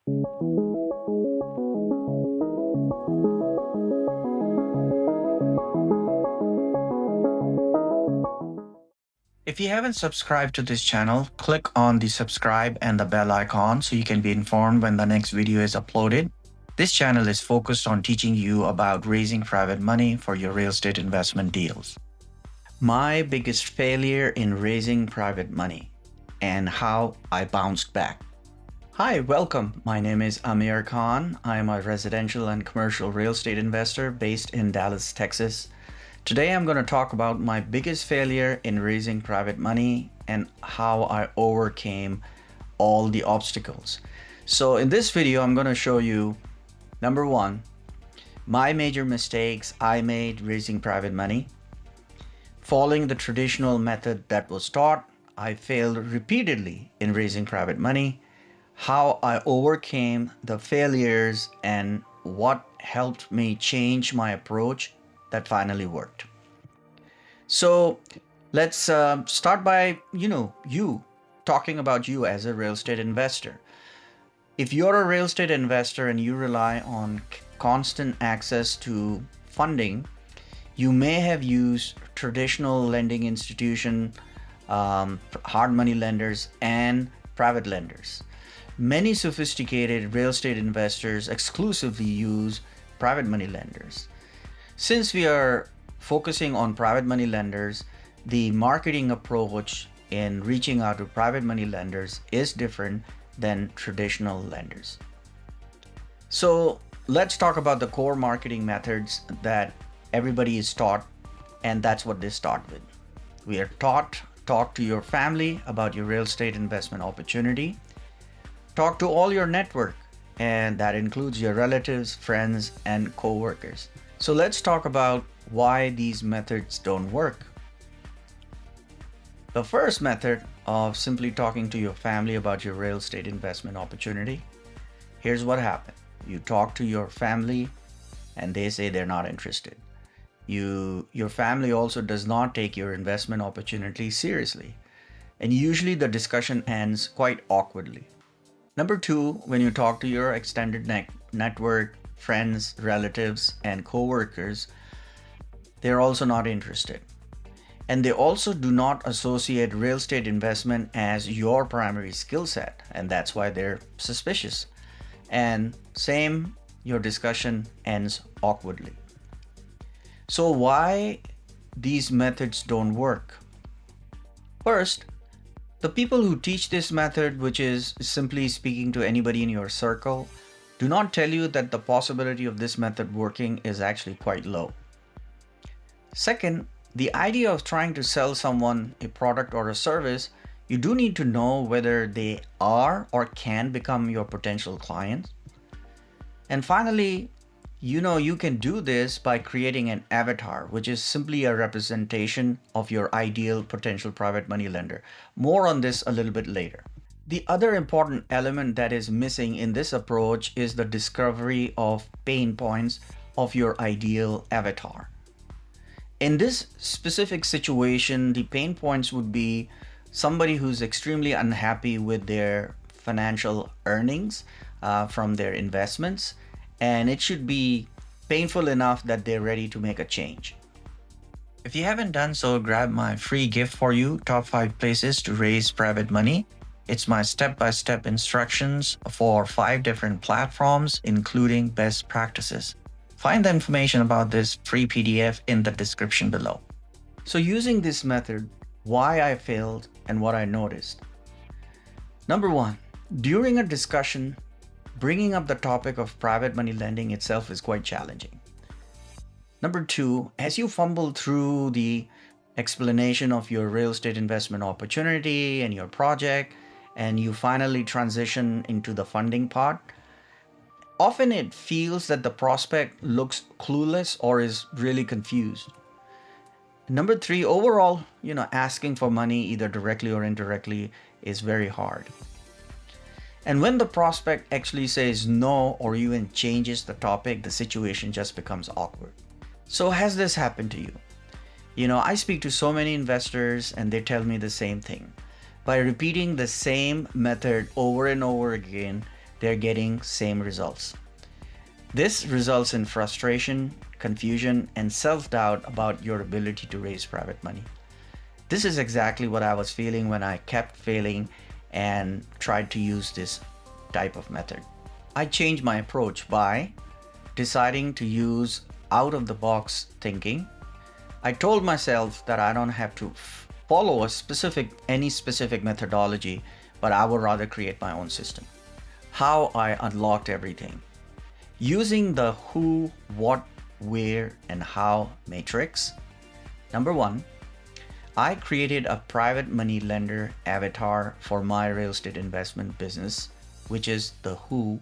If you haven't subscribed to this channel, click on the subscribe and the bell icon so you can be informed when the next video is uploaded. This channel is focused on teaching you about raising private money for your real estate investment deals. My biggest failure in raising private money and how I bounced back. Hi, welcome. My name is Amir Khan. I am a residential and commercial real estate investor based in Dallas, Texas. Today I'm going to talk about my biggest failure in raising private money and how I overcame all the obstacles. So in this video, I'm going to show you, number one, my major mistakes I made raising private money. Following the traditional method that was taught, I failed repeatedly in raising private money. How I overcame the failures and what helped me change my approach that finally worked. So let's start by, you talking about you as a real estate investor. If you're a real estate investor and you rely on constant access to funding, you may have used traditional lending institution, hard money lenders, and private lenders. Many sophisticated real estate investors exclusively use private money lenders. Since we are focusing on private money lenders, the marketing approach in reaching out to private money lenders is different than traditional lenders. So let's talk about the core marketing methods that everybody is taught, and that's what they start with. We are taught, talk to your family about your real estate investment opportunity. Talk to all your network, and that includes your relatives, friends, and co-workers. So let's talk about why these methods don't work. The first method of simply talking to your family about your real estate investment opportunity. Here's what happened. You talk to your family and they say they're not interested. Your family also does not take your investment opportunity seriously. And usually the discussion ends quite awkwardly. Number two, when you talk to your extended network, friends, relatives, and co-workers, they're also not interested. And they also do not associate real estate investment as your primary skill set, and that's why they're suspicious. And same, your discussion ends awkwardly. So why these methods don't work? First, the people who teach this method, which is simply speaking to anybody in your circle, do not tell you that the possibility of this method working is actually quite low. Second, the idea of trying to sell someone a product or a service, you do need to know whether they are or can become your potential clients. And finally, you can do this by creating an avatar, which is simply a representation of your ideal potential private money lender. More on this a little bit later. The other important element that is missing in this approach is the discovery of pain points of your ideal avatar. In this specific situation, the pain points would be somebody who's extremely unhappy with their financial earnings from their investments, and it should be painful enough that they're ready to make a change. If you haven't done so, grab my free gift for you, Top 5 Places to Raise Private Money. It's my step-by-step instructions for 5 different platforms, including best practices. Find the information about this free PDF in the description below. So using this method, why I failed and what I noticed. Number one, during a discussion, bringing up the topic of private money lending itself is quite challenging. Number two, as you fumble through the explanation of your real estate investment opportunity and your project, and you finally transition into the funding part, often it feels that the prospect looks clueless or is really confused. Number three, overall, asking for money either directly or indirectly is very hard. And when the prospect actually says no or even changes the topic, the situation just becomes awkward. So has this happened to you? I speak to so many investors and they tell me the same thing. By repeating the same method over and over again, they're getting same results. This results in frustration, confusion, and self-doubt about your ability to raise private money. This is exactly what I was feeling when I kept failing and tried to use this type of method. I changed my approach by deciding to use out-of-the-box thinking. I told myself that I don't have to follow any specific methodology, but I would rather create my own system. How I unlocked everything. Using the who, what, where, and how matrix. Number one, I created a private money lender avatar for my real estate investment business, which is the who.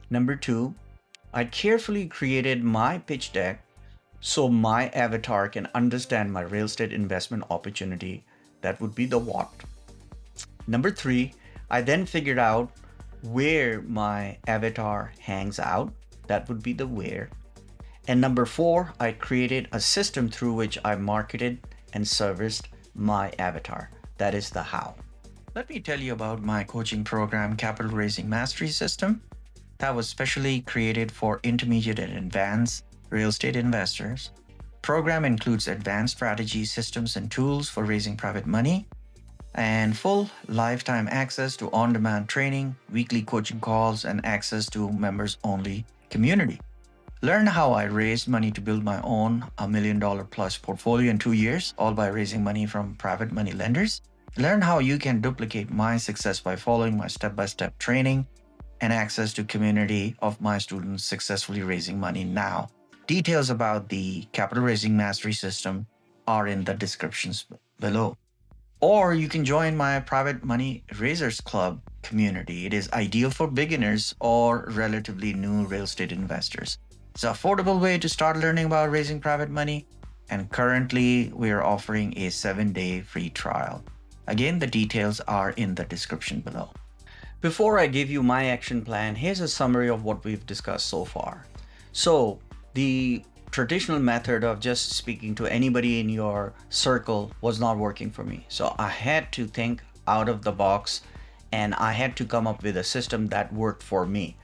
Number two, I carefully created my pitch deck so my avatar can understand my real estate investment opportunity. That would be the what. Number three, I then figured out where my avatar hangs out. That would be the where. And number four, I created a system through which I marketed and serviced my avatar. That is the how. Let me tell you about my coaching program, Capital Raising Mastery System, that was specially created for intermediate and advanced real estate investors. Program includes advanced strategies, systems, and tools for raising private money, and full lifetime access to on-demand training, weekly coaching calls, and access to members-only community. Learn how I raised money to build my own $1 million plus portfolio in 2 years, all by raising money from private money lenders. Learn how you can duplicate my success by following my step-by-step training and access to community of my students successfully raising money now. Details about the Capital Raising Mastery System are in the descriptions below. Or you can join my Private Money Raisers Club community. It is ideal for beginners or relatively new real estate investors. It's an affordable way to start learning about raising private money, and currently we are offering a 7-day free trial. Again, the details are in the description below. Before I give you my action plan, here's a summary of what we've discussed so far. So, the traditional method of just speaking to anybody in your circle was not working for me. So I had to think out of the box, and I had to come up with a system that worked for me.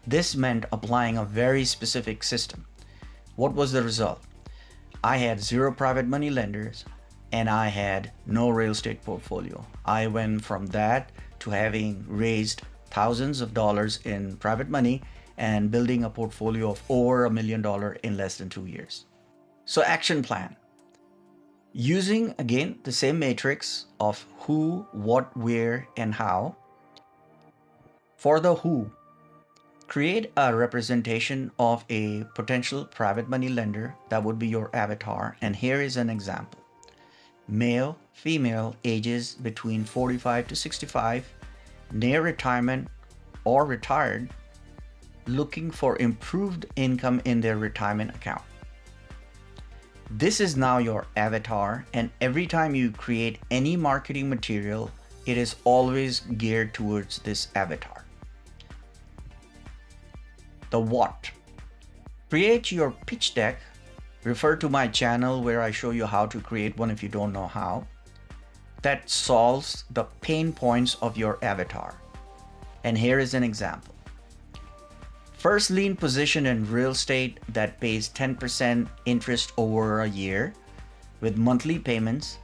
This meant applying a very specific system. What was the result? I had 0 private money lenders and I had no real estate portfolio. I went from that to having raised thousands of dollars in private money and building a portfolio of over $1 million in less than 2 years. So action plan. Using again the same matrix of who, what, where, and how. For the who, create a representation of a potential private money lender that would be your avatar. And here is an example. Male, female, ages between 45 to 65, near retirement or retired, looking for improved income in their retirement account. This is now your avatar, and every time you create any marketing material, it is always geared towards this avatar. The what. Create your pitch deck. Refer to my channel where I show you how to create one if you don't know how. That solves the pain points of your avatar. And here is an example. First lien position in real estate that pays 10% interest over a year with monthly payments.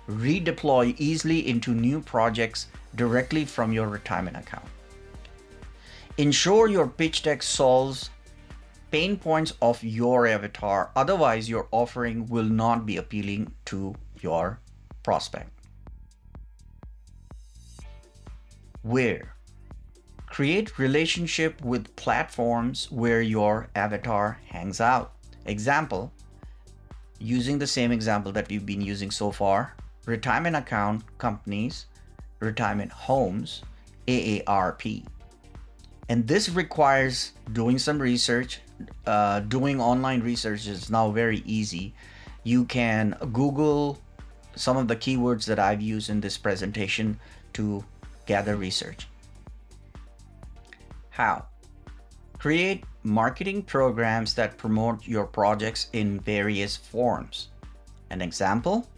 Redeploy easily into new projects directly from your retirement account. Ensure your pitch deck solves pain points of your avatar, otherwise your offering will not be appealing to your prospect. Where? Create relationship with platforms where your avatar hangs out. Example, using the same example that we've been using so far, retirement account companies, retirement homes, AARP. And this requires doing some research. Doing online research is now very easy. You can Google some of the keywords that I've used in this presentation to gather research. How? Create marketing programs that promote your projects in various forms. An example,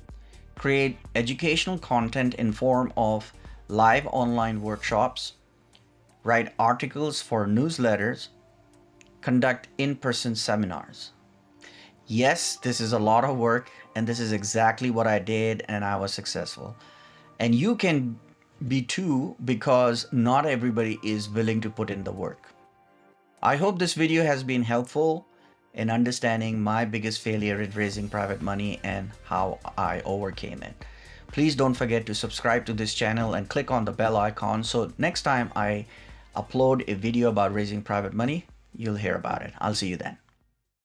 create educational content in form of live online workshops, write articles for newsletters, conduct in-person seminars. Yes, this is a lot of work, and this is exactly what I did, and I was successful. And you can be too, because not everybody is willing to put in the work. I hope this video has been helpful in understanding my biggest failure in raising private money and how I overcame it. Please don't forget to subscribe to this channel and click on the bell icon so next time I upload a video about raising private money, you'll hear about it. I'll see you then.